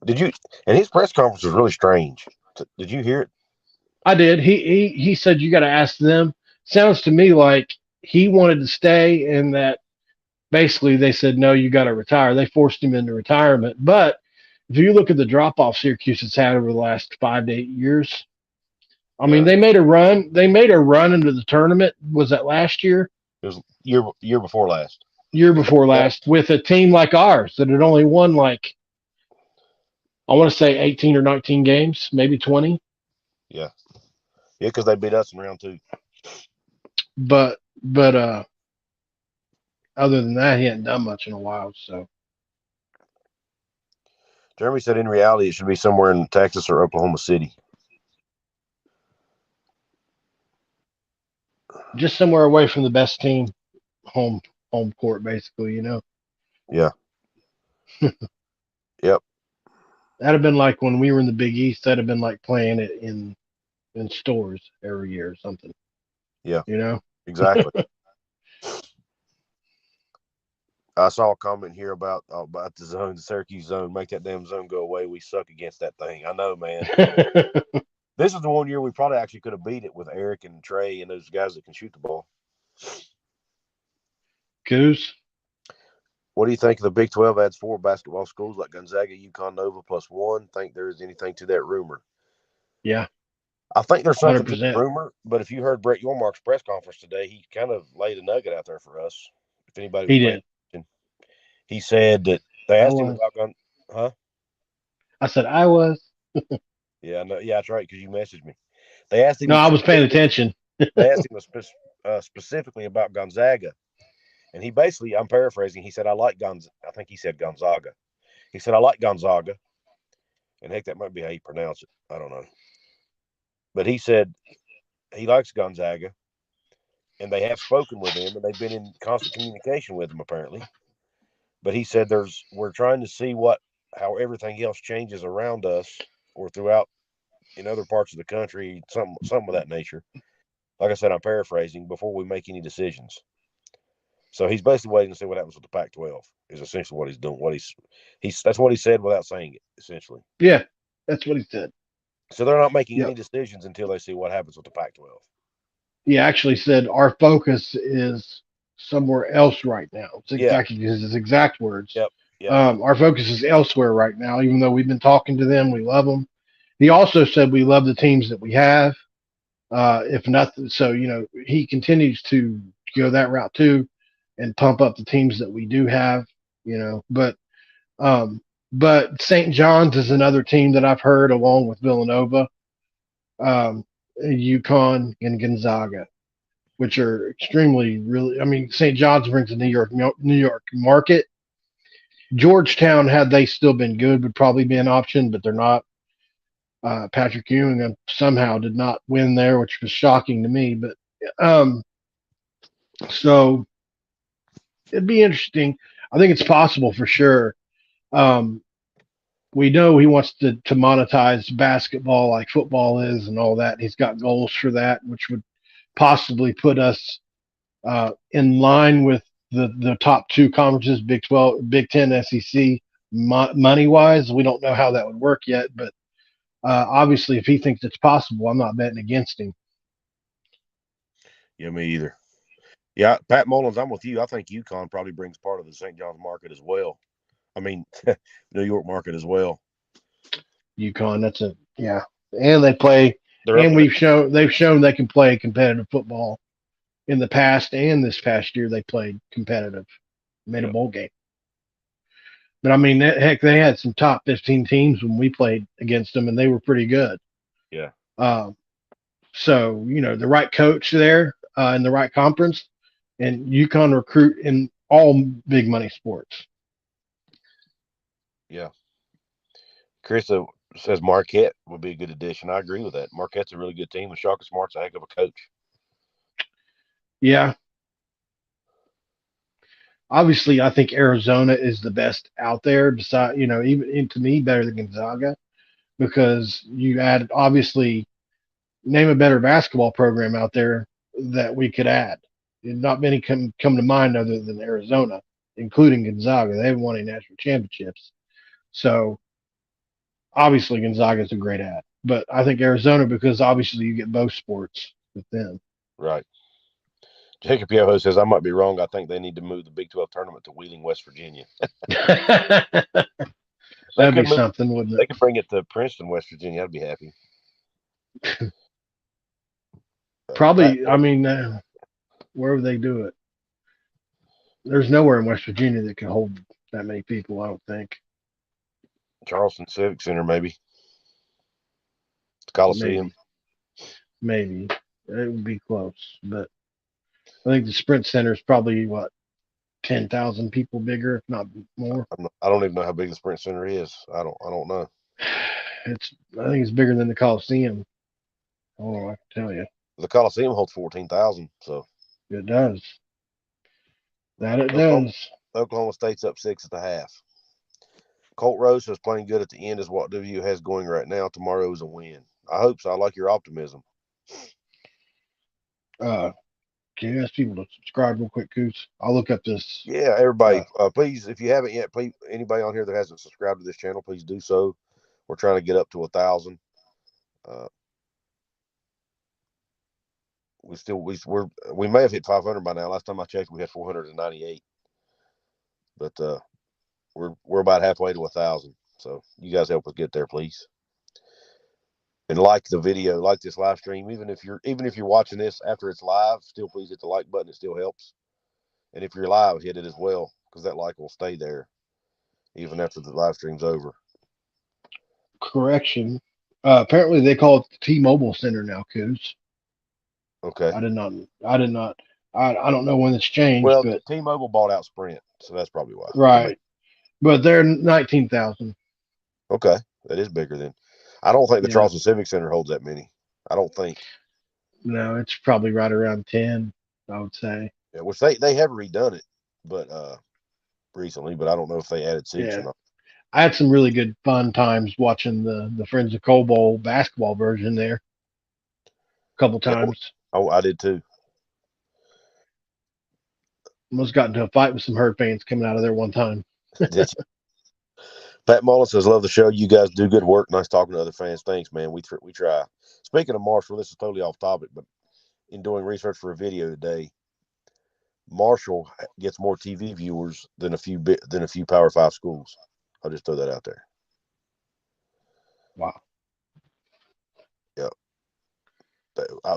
Did you? And his press conference was really strange. Did you hear it? I did. He said you got to ask them. Sounds to me like he wanted to stay, and that basically they said no, you got to retire. They forced him into retirement. But if you look at the drop off Syracuse has had over the last 5 to 8 years, I mean Yeah. they made a run. They made a run into the tournament. Was that last year? It was year before last. Year before last with a team like ours that had only won like I want to say 18 or 19 games, maybe 20. Yeah. Yeah, because they beat us in round 2. But other than that, he hadn't done much in a while. So Jeremy said in reality it should be somewhere in Texas or Oklahoma City. just somewhere away from the best team, home home court, basically. Yeah. Yep. That'd have been like when we were in the Big East. That'd have been like playing it in stores every year or something. Yeah. You know. Exactly. I saw a comment here about the zone, the Syracuse zone. Make that damn zone go away. We suck against that thing. I know, man. This is the one year we probably actually could have beat it with Eric and Trey and those guys that can shoot the ball. Couz. What do you think of the Big 12 adds 4 basketball schools like Gonzaga, UConn, Nova +1? Think there's anything to that rumor? Yeah. I think there's something 100%. to the rumor, but if you heard Brett Yormark's press conference today, he kind of laid a nugget out there for us. If anybody was He paying did. attention, he said that they asked him about huh? I said I was. Yeah, no, yeah, that's right, because you messaged me. They asked him. No, I was paying attention. They asked him specifically about Gonzaga, and he basically, I'm paraphrasing, he said, "I like Gonzaga." I think he said Gonzaga. He said, "I like Gonzaga," and heck, that might be how you pronounce it. I don't know, but he said he likes Gonzaga, and they have spoken with him, and they've been in constant communication with him apparently. But he said we're trying to see how everything else changes around us or throughout in other parts of the country, something of that nature. Like I said, I'm paraphrasing before we make any decisions. So he's basically waiting to see what happens with the Pac-12. Is essentially what he's doing. That's what he said without saying it. Essentially, Yeah, that's what he said. so they're not making Yep. any decisions until they see what happens with the Pac-12. He actually said our focus is somewhere else right now. It's exactly his exact words. Yep. Our focus is elsewhere right now, even though we've been talking to them. We love them. He also said we love the teams that we have. If nothing, so he continues to go that route too, and pump up the teams that we do have. But St. John's is another team that I've heard along with Villanova, UConn, and Gonzaga, which are extremely really. I mean, St. John's brings the New York market. Georgetown, had they still been good, would probably be an option, but they're not. Patrick Ewing somehow did not win there, which was shocking to me. But so it'd be interesting. I think it's possible for sure. We know he wants to monetize basketball like football is and all that. He's got goals for that, which would possibly put us in line with the top 2 conferences, Big 12, Big 10, SEC, money wise. We don't know how that would work yet, but obviously, if he thinks it's possible, I'm not betting against him. Yeah, me either. Yeah, Pat Mullins, I'm with you. I think UConn probably brings part of the St. John's market as well. I mean, New York market as well. UConn, and they play. And they've shown they can play competitive football in the past, and this past year they played competitive, made a bowl game. But I mean, heck, they had some top 15 teams when we played against them, and they were pretty good. Yeah. So the right coach there in the right conference, and UConn recruit in all big money sports. Yeah. Chris says Marquette would be a good addition. I agree with that. Marquette's a really good team. Shaka Smart's a heck of a coach. Yeah. Obviously, I think Arizona is the best out there. Besides, even to me, better than Gonzaga, because you add obviously name a better basketball program out there that we could add. Not many come to mind other than Arizona, including Gonzaga. They haven't won any national championships. So obviously Gonzaga is a great ad. But I think Arizona, because obviously you get both sports with them. Right. Jacob Yoho says, I might be wrong. I think they need to move the Big 12 tournament to Wheeling, West Virginia. That'd be something, wouldn't They it? could bring it to Princeton, West Virginia. I'd be happy. Probably, I mean, where would they do it? There's nowhere in West Virginia that can hold that many people, I don't think. Charleston Civic Center, maybe. Coliseum. Maybe. It would be close. But I think the Sprint Center is probably, 10,000 people bigger, if not more. I don't even know how big the Sprint Center is. I don't know. I think it's bigger than the Coliseum. Oh, I can tell you. The Coliseum holds 14,000, so. It does. That it does. Oklahoma State's up 6 at the half. Colt Rose says playing good at the end is what WU has going right now. Tomorrow is a win. I hope so. I like your optimism. Can you ask people to subscribe real quick, Couz? I'll look up this. Yeah, everybody, please, if you haven't yet, please, anybody on here that hasn't subscribed to this channel, please do so. We're trying to get up to 1,000. We may have hit 500 by now. Last time I checked, we had 498. But we're about halfway to 1,000. So you guys help us get there, please. And like the video, like this live stream. Even if you're watching this after it's live, still please hit the like button. It still helps. And if you're live, hit it as well, because that like will stay there even after the live stream's over. Correction. Apparently they call it the T-Mobile Center now, Couz. Okay. I don't know when it's changed. Well, but T-Mobile bought out Sprint, so that's probably why. Right. But they're 19,000. Okay. That is bigger than. I don't think the Charleston Civic Center holds that many. I don't think. No, it's probably right around 10, I would say. Yeah, which they have redone it, but recently, but I don't know if they added seats or not. I had some really good fun times watching the Friends of Coal Bowl basketball version there. A couple times. Oh, I did too. Almost got into a fight with some Herd fans coming out of there one time. Pat Mullen says, love the show. You guys do good work. Nice talking to other fans. Thanks, man. We try. Speaking of Marshall, this is totally off topic, but in doing research for a video today, Marshall gets more TV viewers than a few Power 5 schools. I'll just throw that out there. Wow. Yep.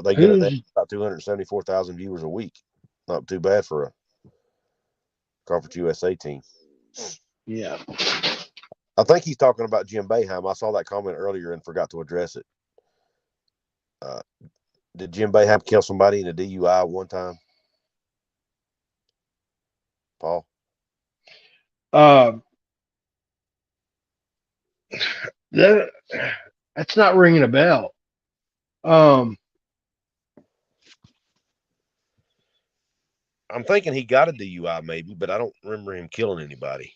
They get about 274,000 viewers a week. Not too bad for a Conference USA team. Yeah. I think he's talking about Jim Boeheim. I saw that comment earlier and forgot to address it. Did Jim Boeheim kill somebody in a DUI one time? Paul? That's not ringing a bell. I'm thinking he got a DUI maybe, but I don't remember him killing anybody.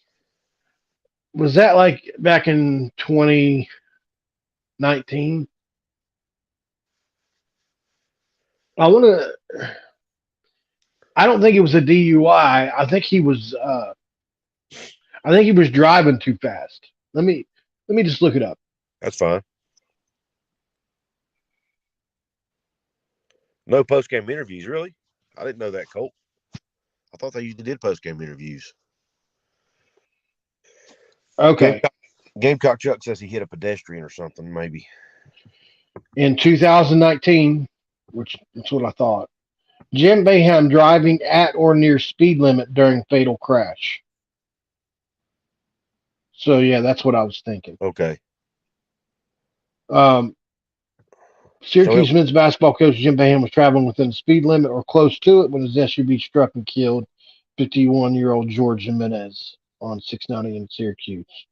Was that like back in 2019? I don't think it was a DUI. I think he was driving too fast. Let me just look it up. That's fine. No post-game interviews, really? I didn't know that, Colt. I thought they usually did post-game interviews. Okay. Gamecock Chuck says he hit a pedestrian or something, maybe. In 2019, which that's what I thought. Jim Boeheim driving at or near speed limit during fatal crash. So yeah, that's what I was thinking. Okay. Syracuse men's basketball coach Jim Boeheim was traveling within the speed limit or close to it when his SUV struck and killed 51-year-old George Jimenez on 690 in Syracuse.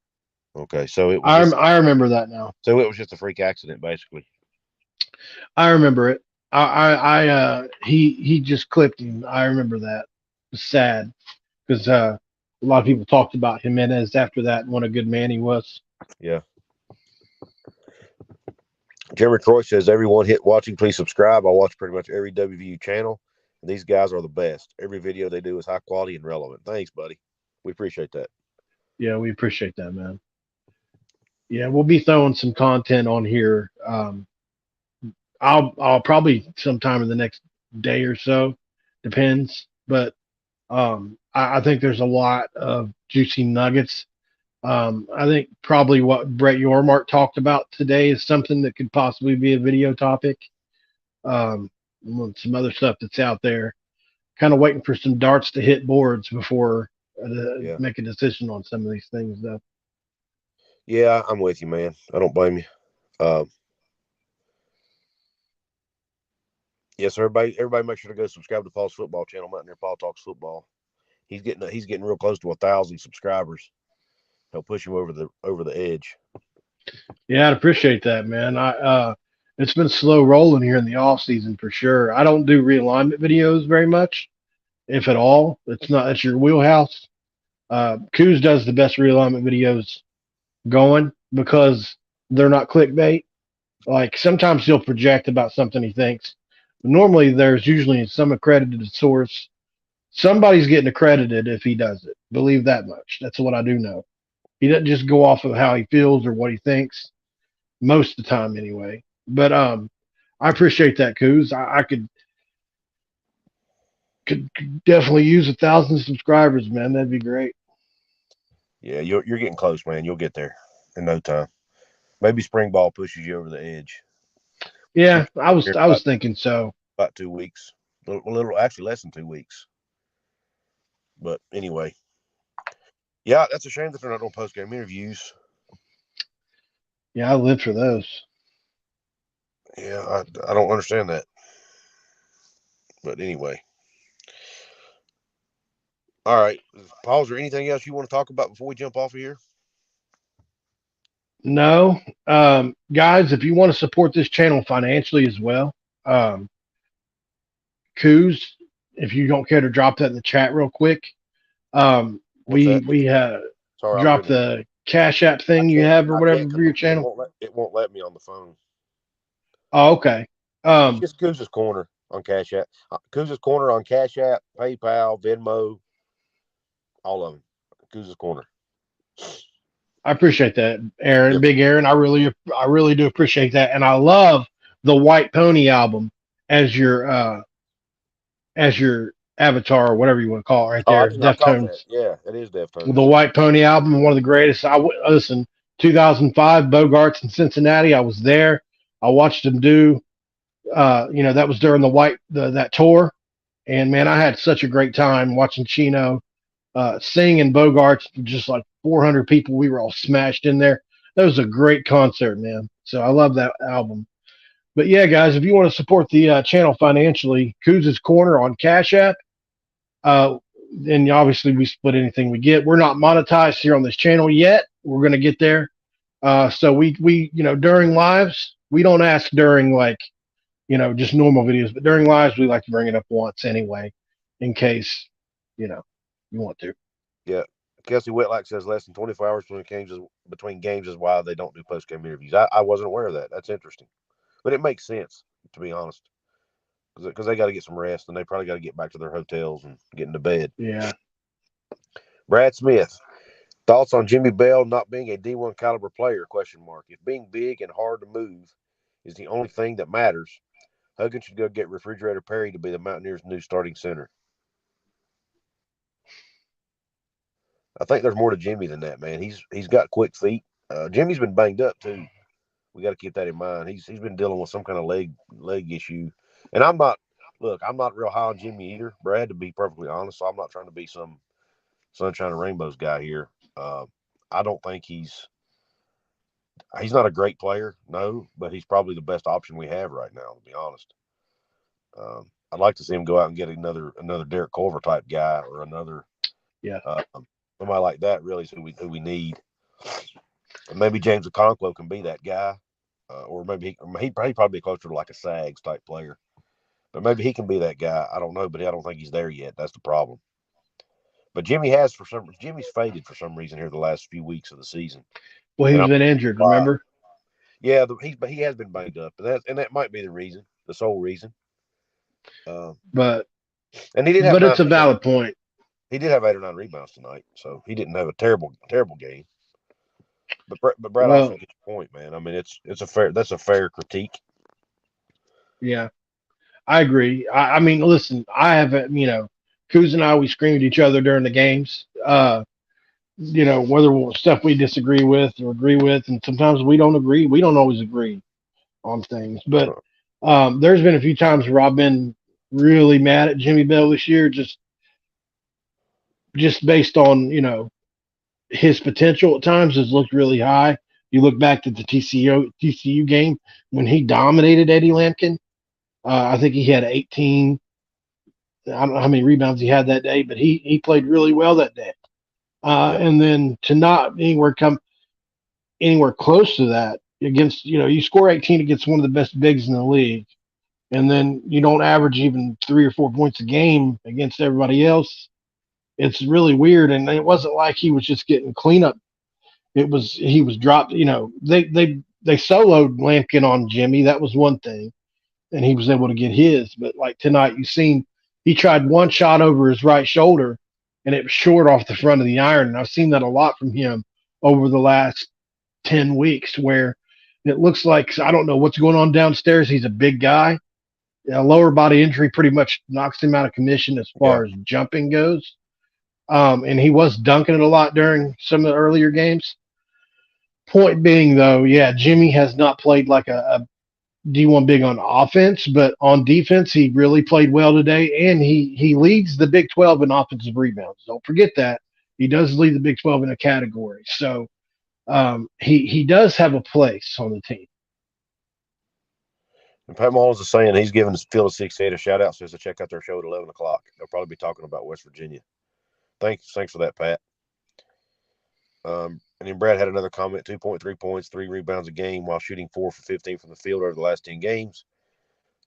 Okay, so it was. I remember that now. So it was just a freak accident, basically. I remember it. He just clipped him. I remember that. It was sad because a lot of people talked about Jimenez after that and what a good man he was. Yeah. Jeremy Troy says, everyone hit watching, please subscribe. I watch pretty much every WVU channel. And these guys are the best. Every video they do is high quality and relevant. Thanks, buddy. We appreciate that. Yeah, we appreciate that, man. Yeah, we'll be throwing some content on here. I'll probably sometime in the next day or so, depends. But I think there's a lot of juicy nuggets. I think probably what Brett Yormark talked about today is something that could possibly be a video topic. Um, some other stuff that's out there. Kind of waiting for some darts to hit boards before Yeah. make a decision on some of these things, though. Yeah, I'm with you, man. I don't blame you. Yes, everybody make sure to go subscribe to Paul's football channel, Mountaineer Paul Talks Football. He's getting real close to 1,000 subscribers. He'll push him over the edge. Yeah, I'd appreciate that, man. It's been slow rolling here in the off season for sure. I don't do realignment videos very much, if at all. It's your wheelhouse. Couz does the best realignment videos going because they're not clickbait. Like sometimes he'll project about something he thinks. But normally there's usually some accredited source. Somebody's getting accredited if he does it. Believe that much. That's what I do know. He doesn't just go off of how he feels or what he thinks most of the time anyway. But I appreciate that, Couz. I could definitely use 1,000 subscribers, man. That'd be great. Yeah, you're getting close, man. You'll get there in no time. Maybe spring ball pushes you over the edge. Yeah, Should I was here I was thinking so. about 2 weeks. A little actually less than 2 weeks. But anyway. Yeah, that's a shame that they're not doing post game interviews. Yeah, I live for those. Yeah, I don't understand that. But anyway. All right. Paul, is there anything else you want to talk about before we jump off of here? No, guys, if you want to support this channel financially as well, um, Couz, if you don't care to drop that in the chat real quick, What's that? we Sorry, I'm drop reading. the Cash App I thing you can't. have or I whatever can't for because your it channel. won't let. It won't let me on the phone. Oh, okay. It's just Couz's Corner on Cash App. Couz's Corner on Cash App, PayPal, Venmo, all of them. Couz's Corner. I appreciate that, Aaron, Yep. Big Aaron. I really do appreciate that, and I love the White Pony album as your avatar or whatever you want to call it, right Oh, I there. did not call that. Deftones, Yeah, it is the Deftones. White Pony album, one of the greatest. Listen, 2005 Bogarts in Cincinnati. I was there. I watched them do. That was during that tour, and man, I had such a great time watching Chino sing and Bogarts, just like 400 people. We were all smashed in there. That was a great concert, man. So I love that album. But yeah, guys, if you want to support the channel financially, Couz's Corner on Cash App. Uh, and obviously we split anything we get. We're not monetized here on this channel yet. We're going to get there. So we during lives, we don't ask during like, just normal videos, but during lives, we like to bring it up once anyway, in case, you want to. Yeah. Kelsey Whitlock says less than 24 hours between games is why they don't do post game interviews. I wasn't aware of that. That's interesting, but it makes sense to be honest, because they got to get some rest and they probably got to get back to their hotels and get into bed. Yeah. Brad Smith, thoughts on Jimmy Bell not being a D1 caliber player? Question mark. If being big and hard to move is the only thing that matters, Huggins should go get Refrigerator Perry to be the Mountaineers' new starting center. I think there's more to Jimmy than that, man. He's got quick feet. Jimmy's been banged up too. We got to keep that in mind. He's been dealing with some kind of leg issue, and I'm not real high on Jimmy either, Brad. To be perfectly honest, so I'm not trying to be some sunshine and rainbows guy here. I don't think he's not a great player, no, but he's probably the best option we have right now. To be honest, I'd like to see him go out and get another Derek Culver type guy or another Yeah. somebody like that. Really, is who we need. And maybe James Okonkwo can be that guy, or maybe he'd probably be closer to like a Sags type player. But maybe he can be that guy. I don't know, but I don't think he's there yet. That's the problem. But Jimmy's faded for some reason here the last few weeks of the season. Well, he's been injured, remember? Yeah, he has been banged up, that might be the sole reason. But And he did have but nine. it's a valid point. He did have 8 or 9 rebounds tonight, so he didn't have a terrible game. But Brad, I also Well, get your point, man. I mean, that's a fair critique. yeah, I agree. I mean, listen, I have Couz and I we scream at each other during the games. Whether stuff we disagree with or agree with, and sometimes we don't agree. We don't always agree on things, but there's been a few times where I've been really mad at Jimmy Bell this year, just based on his potential at times has looked really high. You look back at the TCU game when he dominated Eddie Lampkin. I think he had 18. I don't know how many rebounds he had that day, but he played really well that day. Yeah. And then to not come anywhere close to that against you score 18 against one of the best bigs in the league, and then you don't average even 3 or 4 points a game against everybody else. It's really weird, and it wasn't like he was just getting cleanup. It was he was dropped. They soloed Lampkin on Jimmy. That was one thing, and he was able to get his. But like tonight, you seen he tried one shot over his right shoulder, and it was short off the front of the iron. And I've seen that a lot from him over the last 10 weeks, where it looks like I don't know what's going on downstairs. He's a big guy. A lower body injury pretty much knocks him out of commission as Yeah. far as jumping goes. And he was dunking it a lot during some of the earlier games. Point being, though, yeah, Jimmy has not played like a D1 big on offense, but on defense, he really played well today, and he leads the Big 12 in offensive rebounds. Don't forget that. He does lead the Big 12 in a category. So he does have a place on the team. And Pat Mullins is saying he's giving his Field of 68 a shout out. Says to check out their show at 11 o'clock. They'll probably be talking about West Virginia. Thanks for that, Pat. And then Brad had another comment: 2.3 points, 3 rebounds a game, while shooting 4 for 15 from the field over the last 10 games.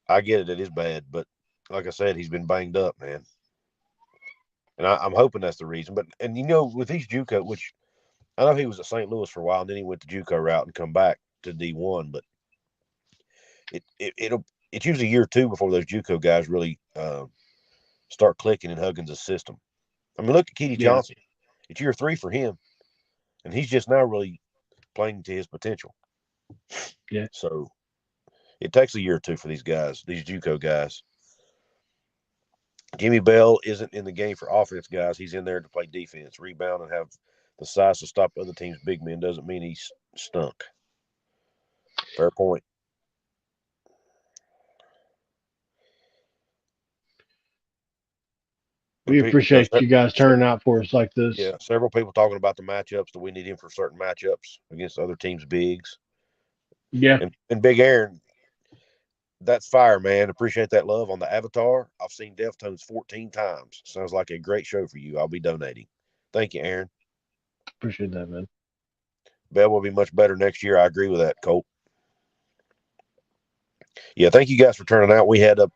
I get it; it is bad, but like I said, he's been banged up, man. And I'm hoping that's the reason. But with these JUCO, which I know he was at St. Louis for a while, and then he went the JUCO route and come back to D1. But it's usually year 2 before those JUCO guys really start clicking in Huggins' system. I mean, look at Keedy Johnson. It's year 3 for him, and he's just now really playing to his potential. Yeah. So it takes a year or 2 for these guys, these JUCO guys. Jimmy Bell isn't in the game for offense, guys. He's in there to play defense, rebound, and have the size to stop other teams' big men. Doesn't mean he's stunk. Fair point. We appreciate you guys turning out for us like this. Yeah, several people talking about the matchups that we need him for certain matchups against other teams' bigs. Yeah. And Big Aaron, that's fire, man. Appreciate that love on the avatar. I've seen Deftones 14 times. Sounds like a great show for you. I'll be donating. Thank you, Aaron. Appreciate that, man. Bell will be much better next year. I agree with that, Colt. Yeah, thank you guys for turning out. We had I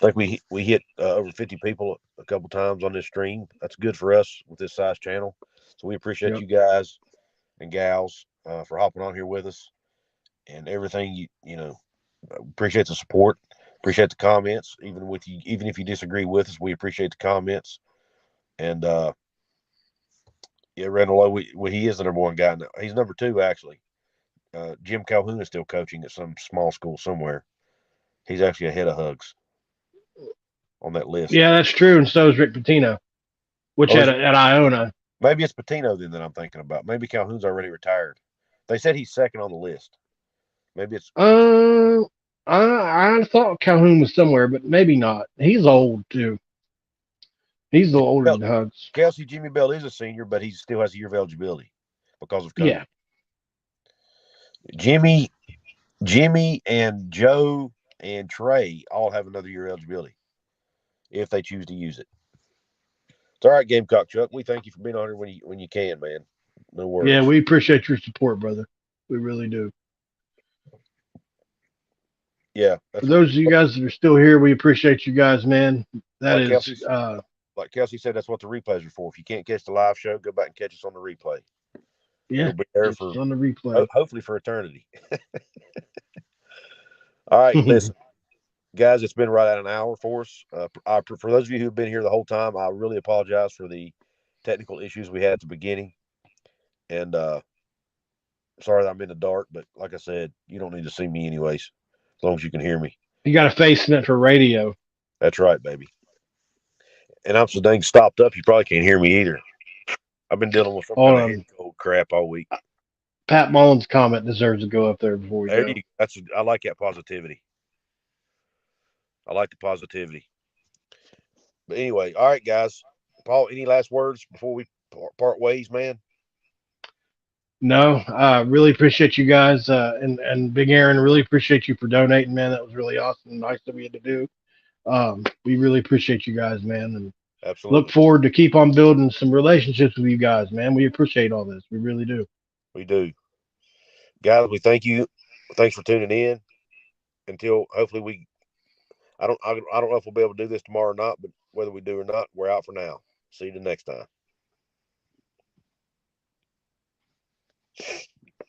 think we hit over 50 people a couple times on this stream. That's good for us with this size channel. So we appreciate you guys and gals for hopping on here with us and everything. Appreciate the support. Appreciate the comments. Even if you disagree with us, we appreciate the comments. And Randall, he is the number 1 guy. He's number 2 actually. Jim Calhoun is still coaching at some small school somewhere. He's actually ahead of Hugs on that list. Yeah, that's true. And so is Rick Pitino, which at Iona. Maybe it's Pitino then that I'm thinking about. Maybe Calhoun's already retired. They said he's second on the list. Maybe it's. I thought Calhoun was somewhere, but maybe not. He's old too. He's a little older than Hugs. Kelsey Jimmy Bell is a senior, but he still has a year of eligibility because of COVID. Yeah. Jimmy and Joe and Trey all have another year of eligibility if they choose to use it. It's all right, Gamecock Chuck. We thank you for being on here when you can, man. No worries. Yeah, we appreciate your support, brother. We really do. Yeah. For those of you guys that are still here, we appreciate you guys, man. Like Kelsey said, that's what the replays are for. If you can't catch the live show, go back and catch us on the replay. Yeah, we'll be there on the replay. Hopefully for eternity. All right, listen, guys, it's been right at an hour for us. For those of you who've been here the whole time, I really apologize for the technical issues we had at the beginning. And sorry that I'm in the dark, but like I said, you don't need to see me anyways, as long as you can hear me. You got a face in it for radio. That's right, baby. And I'm so dang stopped up, you probably can't hear me either. I've been dealing with some Hold kind of head on. cold crap all week. Pat Mullins' comment deserves to go up there before we There go. you go. I like that positivity. I like the positivity. But anyway, all right, guys. Paul, any last words before we part ways, man? No, really appreciate you guys, and Big Aaron, really appreciate you for donating, man. That was really awesome, nice that we had to do. We really appreciate you guys, man, and look Absolutely. forward to keep on building some relationships with you guys, man. We appreciate all this, we really do. We do. Guys, we thank you. Thanks for tuning in. Until hopefully I don't know if we'll be able to do this tomorrow or not, but whether we do or not, we're out for now. See you the next time.